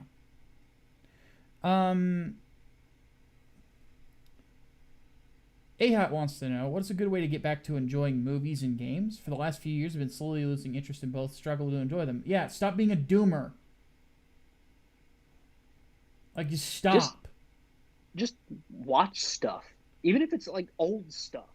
A-Hat wants to know, what's a good way to get back to enjoying movies and games? For the last few years, I've been slowly losing interest in both, struggle to enjoy them. Yeah, stop being a doomer. Like, just stop. Just watch stuff. Even if it's, like, old stuff.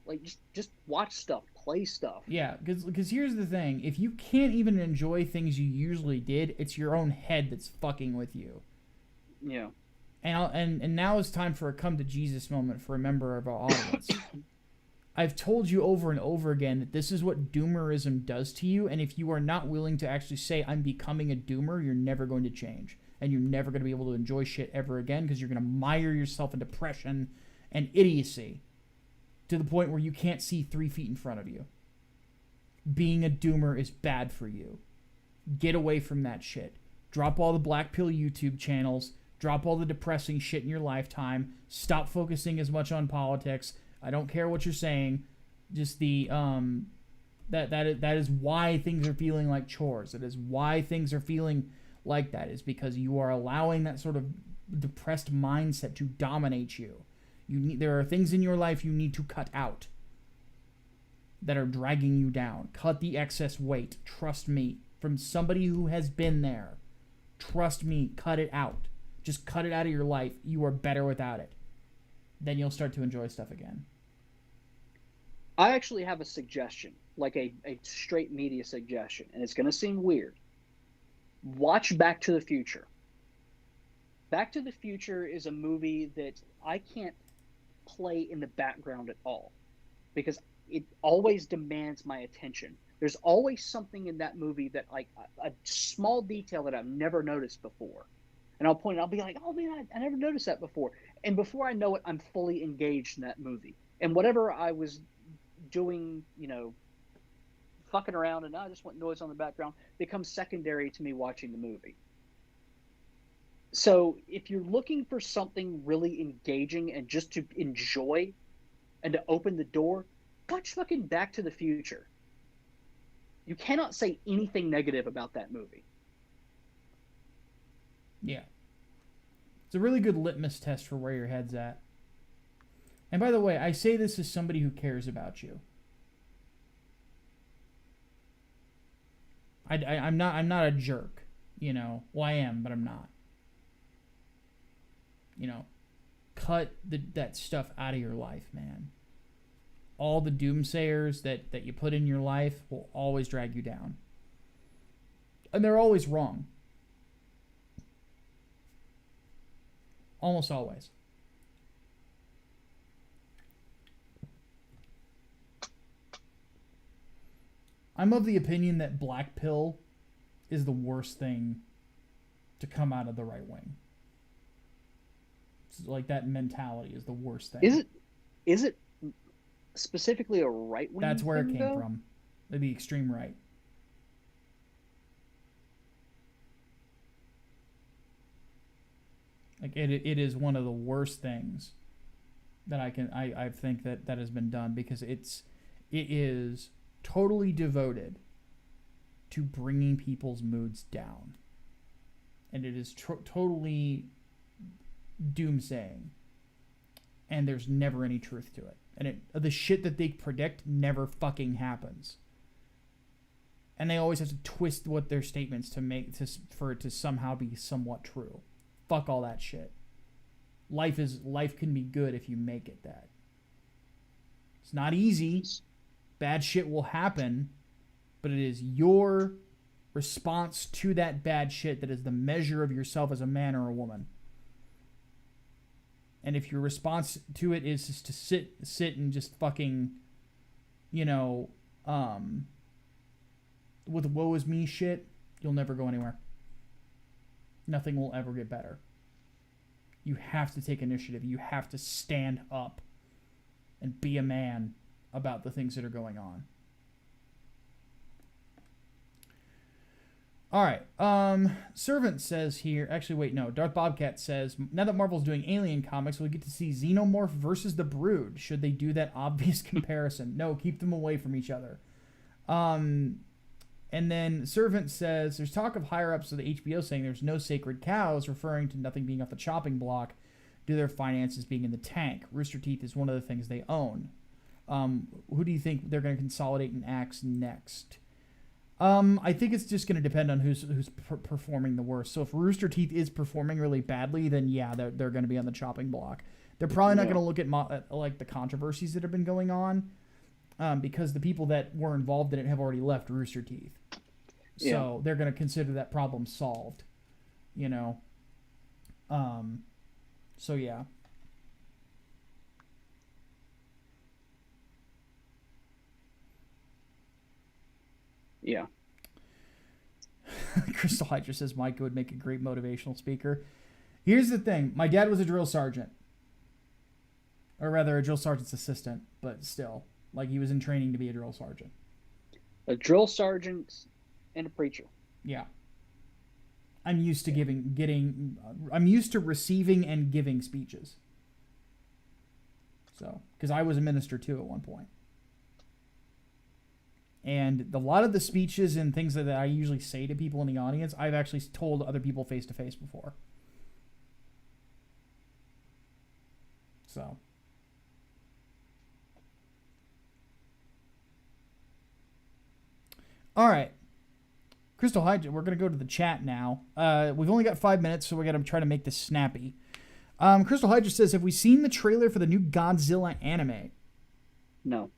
Like, just watch stuff. Play stuff. Yeah, because here's the thing. If you can't even enjoy things you usually did, it's your own head that's fucking with you. Yeah. And now is time for a come to Jesus moment for a member of our audience. I've told you over and over again that this is what doomerism does to you, and if you are not willing to actually say, I'm becoming a doomer, you're never going to change. And you're never going to be able to enjoy shit ever again because you're going to mire yourself in depression and idiocy to the point where you can't see 3 feet in front of you. Being a doomer is bad for you. Get away from that shit. Drop all the black pill YouTube channels. Drop all the depressing shit in your lifetime. Stop focusing as much on politics. I don't care what you're saying. Just that is why things are feeling like chores. That is why things are feeling like that, is because you are allowing that sort of depressed mindset to dominate you. There are things in your life you need to cut out that are dragging you down. Cut the excess weight. Trust me. From somebody who has been there. Trust me. Cut it out. Just cut it out of your life. You are better without it. Then you'll start to enjoy stuff again. I actually have a suggestion, like a straight media suggestion, and it's going to seem weird. Watch Back to the Future. Back to the Future is a movie that I can't play in the background at all because it always demands my attention. There's always something in that movie that, like, a small detail that I've never noticed before. And I'll point it out, I'll be like, oh man, I never noticed that before. And before I know it, I'm fully engaged in that movie. And whatever I was doing, fucking around and I just want noise on the background becomes secondary to me watching the movie. So if you're looking for something really engaging and just to enjoy and to open the door, watch fucking Back to the Future. You cannot say anything negative about that movie. Yeah. It's a really good litmus test for where your head's at. And by the way, I say this as somebody who cares about you. I'm not a jerk, Well, I am, but I'm not. Cut that stuff out of your life, man. All the doomsayers that you put in your life will always drag you down. And they're always wrong. Almost always. I'm of the opinion that black pill is the worst thing to come out of the right wing. It's like that mentality is the worst thing. Is it specifically a right wing? That's where it came from. The extreme right. Like it is one of the worst things that I think that has been done, because it is totally devoted to bringing people's moods down, and it is totally doomsaying, and there's never any truth to it, and the shit that they predict never fucking happens, and they always have to twist what their statements for it to somehow be somewhat true. Fuck all that shit. Life can be good if you make it that. It's not easy. Bad shit will happen, but it is your response to that bad shit that is the measure of yourself as a man or a woman. And if your response to it is just to sit and just fucking, with woe is me shit, you'll never go anywhere. Nothing will ever get better. You have to take initiative. You have to stand up and be a man about the things that are going on. All right. Servant says here. Actually, wait, no. Darth Bobcat says, now that Marvel's doing Alien comics, we'll get to see Xenomorph versus the Brood. Should they do that obvious comparison? No, keep them away from each other. And then Servant says, there's talk of higher-ups of the HBO saying there's no sacred cows, referring to nothing being off the chopping block due to their finances being in the tank. Rooster Teeth is one of the things they own. Who do you think they're going to consolidate and axe next? I think it's just going to depend on who's performing the worst. So if Rooster Teeth is performing really badly, then yeah, they're going to be on the chopping block. They're probably not going to look at like the controversies that have been going on, because the people that were involved in it have already left Rooster Teeth. So they're going to consider that problem solved, So yeah. Yeah. Crystal Hydra says Micah would make a great motivational speaker. Here's the thing. My dad was a drill sergeant. Or rather, a drill sergeant's assistant, but still. Like, he was in training to be a drill sergeant. A drill sergeant and a preacher. Yeah. I'm used to I'm used to receiving and giving speeches. So, because I was a minister too at one point. And a lot of the speeches and things that I usually say to people in the audience, I've actually told other people face to face before. So. All right. Crystal Hydra, we're going to go to the chat now. We've only got 5 minutes, so we got to try to make this snappy. Crystal Hydra says, have we seen the trailer for the new Godzilla anime? No.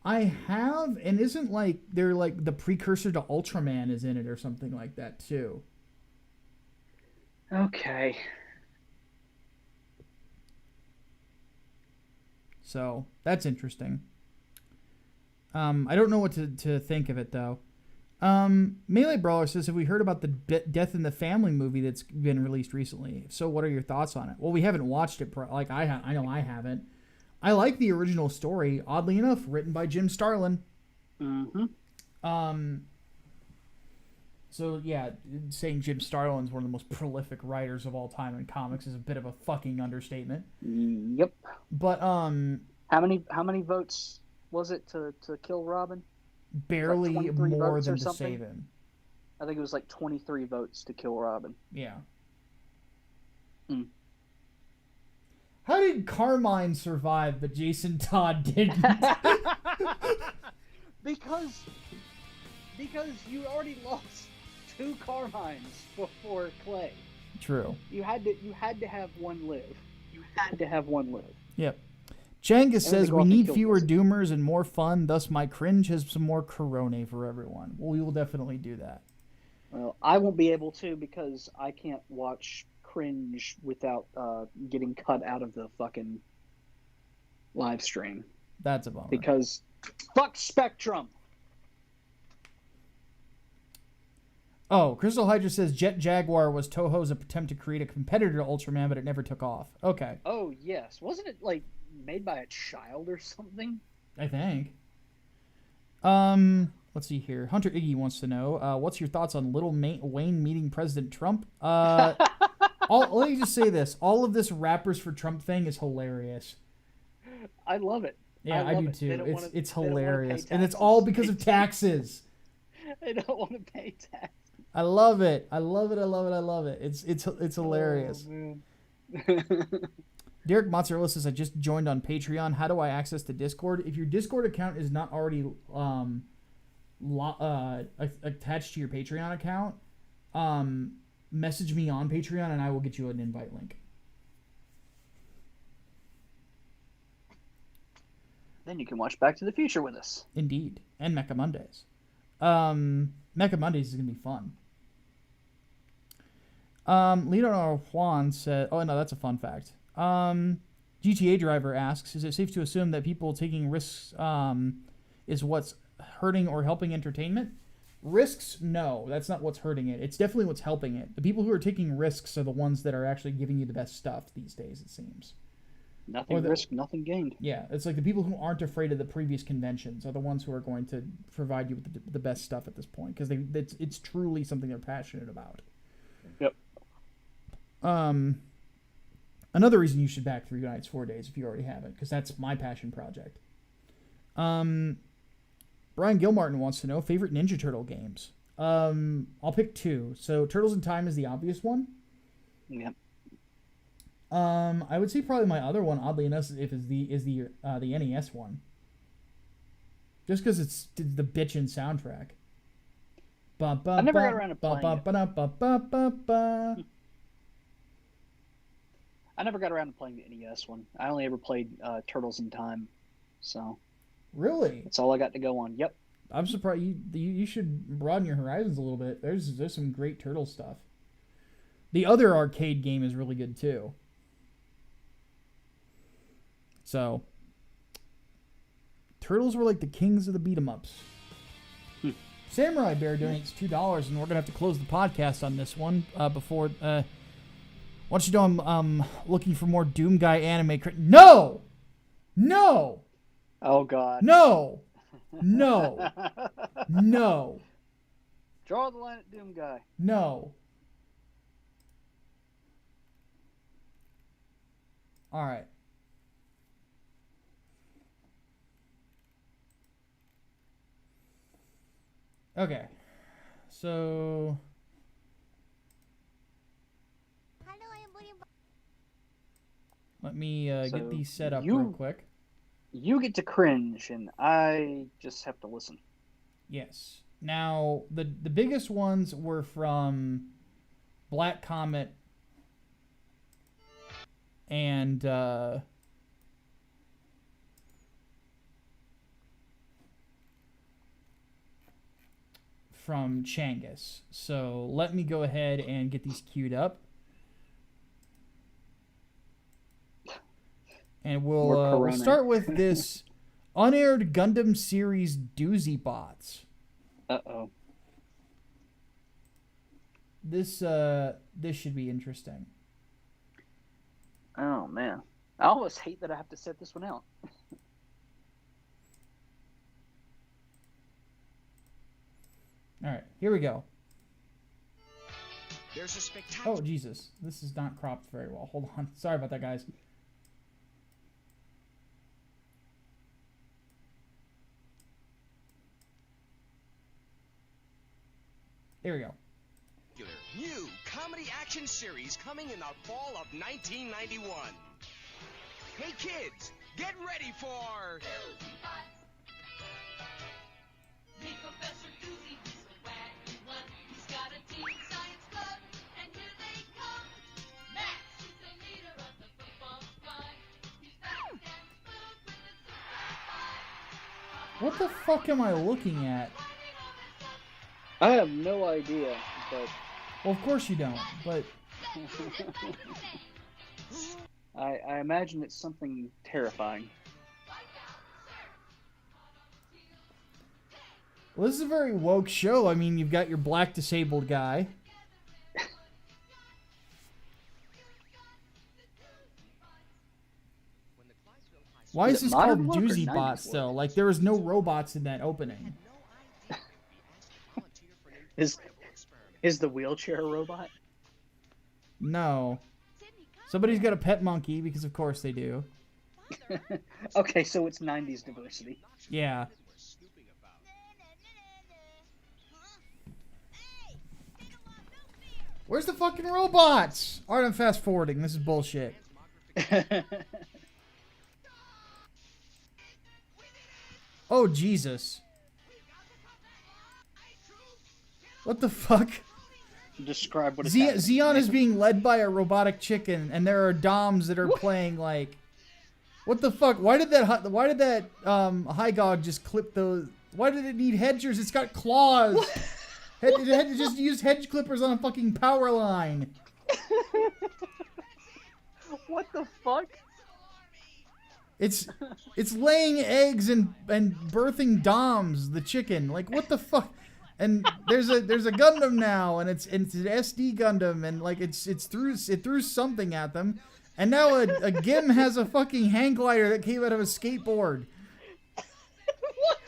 I have, and isn't like they're like the precursor to Ultraman is in it or something like that too. Okay. So that's interesting. I don't know what to think of it though. Melee Brawler says, have we heard about the Death in the Family movie that's been released recently? If so, what are your thoughts on it? Well, we haven't watched it. I know I haven't. I like the original story. Oddly enough, written by Jim Starlin. Mm-hmm. So yeah, saying Jim Starlin's one of the most prolific writers of all time in comics is a bit of a fucking understatement. Yep. But how many votes was it to kill Robin? Barely like more than to save him. I think it was like 23 votes to kill Robin. Yeah. Mm. How did Carmine survive, but Jason Todd didn't? because you already lost 2 Carmines before Clay. True. You had to have one live. Yep. Jenga says we need fewer doomers and more fun, thus my cringe has some more corona for everyone. Well, we will definitely do that. Well, I won't be able to because I can't watch cringe without getting cut out of the fucking live stream. That's a bummer. Because fuck Spectrum. Oh, Crystal Hydra says Jet Jaguar was Toho's attempt to create a competitor to Ultraman, but it never took off. Okay. Oh, yes. Wasn't it, like, made by a child or something? I think. Let's see here. Hunter Iggy wants to know, what's your thoughts on Little Wayne meeting President Trump? Let me just say this. All of this rappers for Trump thing is hilarious. I love it. Yeah, I do too. It's hilarious. And it's all because of taxes. They don't want to pay taxes. I love it. It's hilarious. Oh, Derek Mozzarella says, I just joined on Patreon. How do I access the Discord? If your Discord account is not already attached to your Patreon account, message me on Patreon and I will get you an invite link. Then you can watch Back to the Future with us. Indeed. And Mecha Mondays. Mecha Mondays is going to be fun. Leonardo Juan said, oh, no, that's a fun fact. GTA Driver asks, is it safe to assume that people taking risks is what's hurting or helping entertainment? Risks, no. That's not what's hurting it. It's definitely what's helping it. The people who are taking risks are the ones that are actually giving you the best stuff these days, it seems. Nothing risked, nothing gained. Yeah, it's like the people who aren't afraid of the previous conventions are the ones who are going to provide you with the best stuff at this point, because it's truly something they're passionate about. Yep. Another reason you should back 3 Nights 4 Days if you already haven't, because that's my passion project. Brian Gilmartin wants to know favorite Ninja Turtle games. I'll pick 2. So Turtles in Time is the obvious one. Yep. I would say probably my other one, oddly enough, is the NES one. Just because it's the bitchin' soundtrack. I never got around to playing it. I never got around to playing the NES one. I only ever played Turtles in Time, so. Really? That's all I got to go on. Yep. I'm surprised you should broaden your horizons a little bit. There's some great Turtle stuff. The other arcade game is really good too. So, Turtles were like the kings of the beat-em-ups. Samurai Bear donates $2, and we're gonna have to close the podcast on this one before. Once you know I'm looking for more Doom Guy anime. No. Oh God. No. Draw the line at Doom Guy. No. All right. Okay. So let me get these set up real quick. You get to cringe, and I just have to listen. Yes. Now, the biggest ones were from Black Comet and from Changus. So let me go ahead and get these queued up. And we'll start with this unaired Gundam series Doozy Bots. Uh-oh. This should be interesting. Oh, man. I almost hate that I have to set this one out. All right, here we go. There's a spectacular. Oh, Jesus. This is not cropped very well. Hold on. Sorry about that, guys. Here we go. New comedy action series coming in the fall of 1991. Hey kids, get ready for Doozy Bots. Meet Professor Doozy, he's the wacky one. He's got a team science club, and here they come. Max, he's the leader of the football squad. He's fast and smooth with a super spot. What the fuck am I looking at? I have no idea, but Well, of course you don't, but... I imagine it's something terrifying. Well, this is a very woke show. I mean, you've got your black disabled guy. Why is Is it this called modern woke or Doozy 90s Bots, woke? though? Like, there was no robots in that opening. Is the wheelchair a robot? No. Somebody's got a pet monkey, because of course they do. Okay, so it's 90s diversity. Yeah. Where's the fucking robots? Alright, I'm fast forwarding. This is bullshit. Oh, Jesus. What the fuck? Describe what it's happening. Xeon is being led by a robotic chicken, and there are DOMs that are playing like... What the fuck? Why did that Hygog just clip those... Why did it need hedgers? It's got claws! It had to just use hedge clippers on a fucking power line. What the fuck? It's laying eggs and birthing DOMs, the chicken. Like, what the fuck? And there's a Gundam now, and it's an SD Gundam, and like it threw something at them, and now a Gim has a fucking hang glider that came out of a skateboard. What?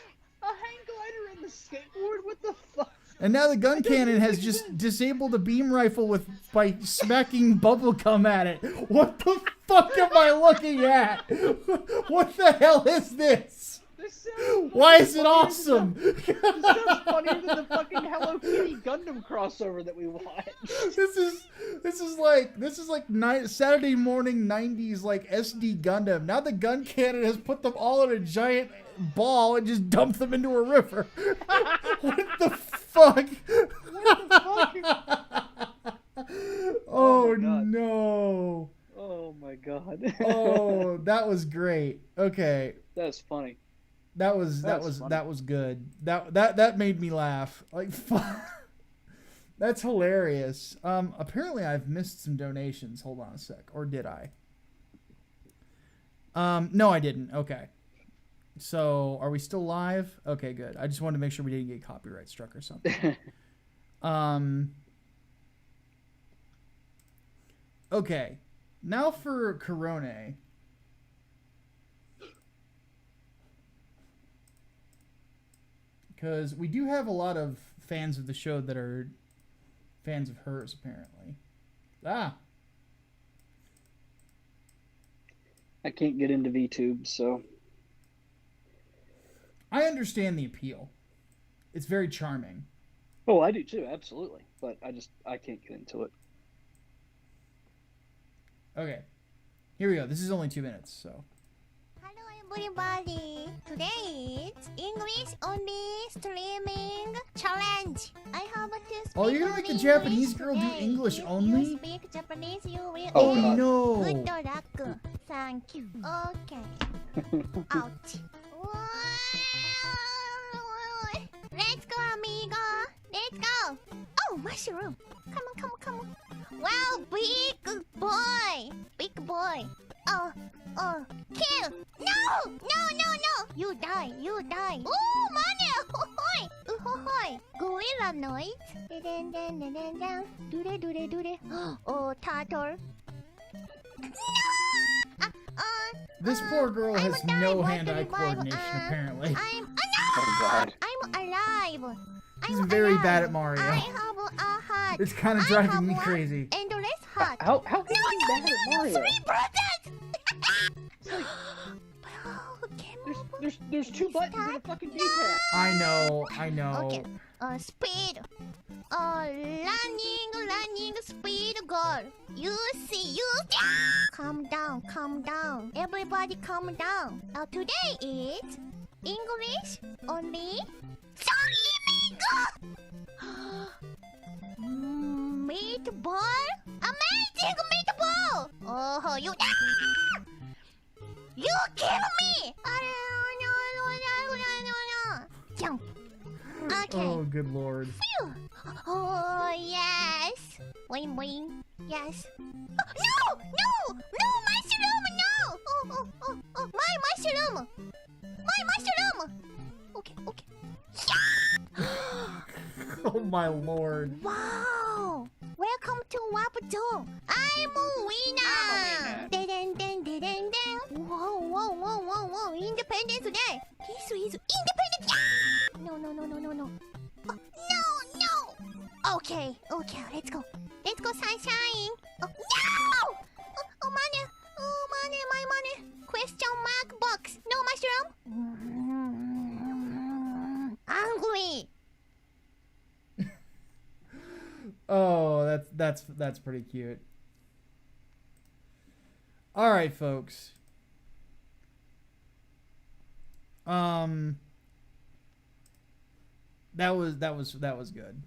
A hang glider in the skateboard? What the fuck? And now the gun cannon has just disabled a beam rifle by smacking bubblegum at it. What the fuck am I looking at? What the hell is this? Why is it awesome? This sounds funnier than the fucking Hello Kitty Gundam crossover that we watched. This is like Saturday morning 90s like SD Gundam. Now the gun cannon has put them all in a giant ball and just dumped them into a river. What the fuck? What the fuck? Oh, my God. no. Oh my god. Oh, that was great. Okay. That's funny. That was good. That made me laugh. Like, fuck. That's hilarious. Apparently I've missed some donations. Hold on a sec. Or did I? No, I didn't. Okay. So, are we still live? Okay, good. I just wanted to make sure we didn't get copyright struck or something. Okay. Now for Corone. Because we do have a lot of fans of the show that are fans of hers, apparently. Ah! I can't get into VTube, so... I understand the appeal. It's very charming. Oh, I do too, absolutely. But I can't get into it. Okay. Here we go. This is only 2 minutes, so... Everybody, today it's English only streaming challenge. I have to speak Oh, you're gonna make the English Japanese girl do today. English If only? you speak Japanese, you will Oh, win. God. no! Good luck. Thank you. Okay. Ouch. Let's go, amigo. Let's go. Oh, mushroom. Come on, come on, come on. Wow, big boy. Big boy. Oh, kill. No, no, no, no. You die, you die. Oh, money. Hohoi. Hohoi. Gorilla noise. Den, den, den, den, den. Do-de, do-de, do-de. Oh, turtle. No! This poor girl has I'm no alive, hand-eye want to revive, coordination, apparently. Oh God. I'm alive. She's I'm very alive. bad at Mario. I have a heart. It's kind of I driving have me one crazy. Endless heart. How can you be bad at Mario? Three brothers. It's like, Oh, okay, there's two buttons in a fucking D-pad. I know. Okay. Speed. Running, speed, girl. You see. Calm down. Everybody calm down. Today is English only. Sorry, Mingo! Meatball? Amazing meatball! Oh, you kill me! Jump. Okay. Oh, good lord. Phew. Oh, yes. Boing, boing. Yes. Oh, no, mushroom, no. Oh, my mushroom. Okay. Oh my lord. Wow. Welcome to Warp Zone. I'm a winner. Ding. Whoa. Independence Day. This is Independence. No. No. Okay. Let's go. Sunshine. Oh, no. Oh, money. My money. Question mark box. No mushroom. Angry. Oh, that's pretty cute. All right, folks. That was good.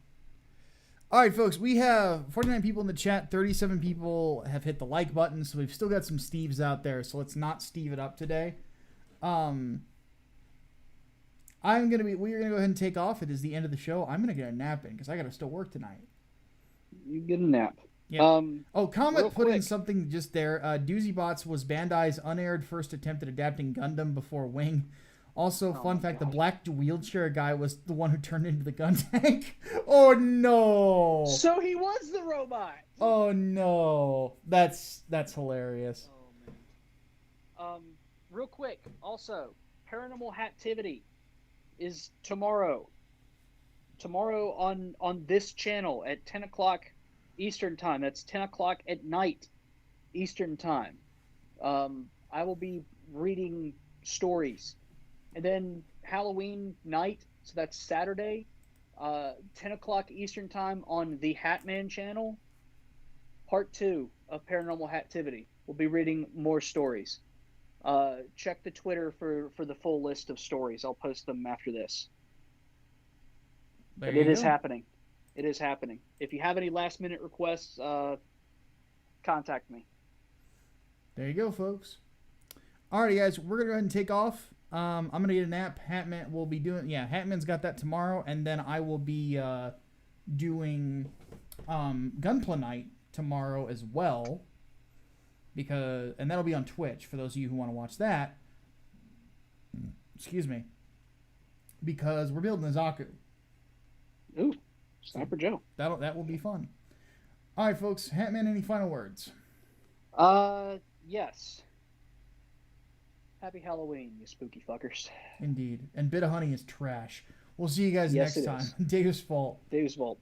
All right, folks. We have 49 people in the chat. 37 people have hit the like button, so we've still got some Steves out there. So let's not Steve it up today. We're gonna go ahead and take off. It is the end of the show. I'm gonna get a nap in because I gotta still work tonight. You get a nap. Yeah. Comet real put in quick. something just there. Doozy Bots was Bandai's unaired first attempt at adapting Gundam before Wing. Also, fun fact, the black wheelchair guy was the one who turned into the gun tank. Oh, no. So he was the robot. Oh, no. That's hilarious. Oh man. Real quick, also, Paranormal Hattivity is tomorrow. Tomorrow on this channel at 10 o'clock Eastern Time. That's 10 o'clock at night Eastern Time. I will be reading stories. And then Halloween night, so that's Saturday, 10 o'clock Eastern Time on the Hatman channel, part 2 of Paranormal Hattivity. We'll be reading more stories. Check the Twitter for the full list of stories. I'll post them after this. But it is happening. It is happening. If you have any last minute requests, contact me. There you go, folks. Alrighty, guys, we're going to go ahead and take off. I'm going to get a nap. Hatman will be doing... Yeah, Hatman's got that tomorrow, and then I will be doing Gunpla Night tomorrow as well. And that'll be on Twitch for those of you who want to watch that. Excuse me. Because we're building a Zaku. Ooh, Sniper Joe. That will be fun. All right, folks. Hatman, any final words? Yes. Happy Halloween, you spooky fuckers. Indeed. And Bit of Honey is trash. We'll see you guys Yes, next it time. is. Dave's fault. Dave's Vault.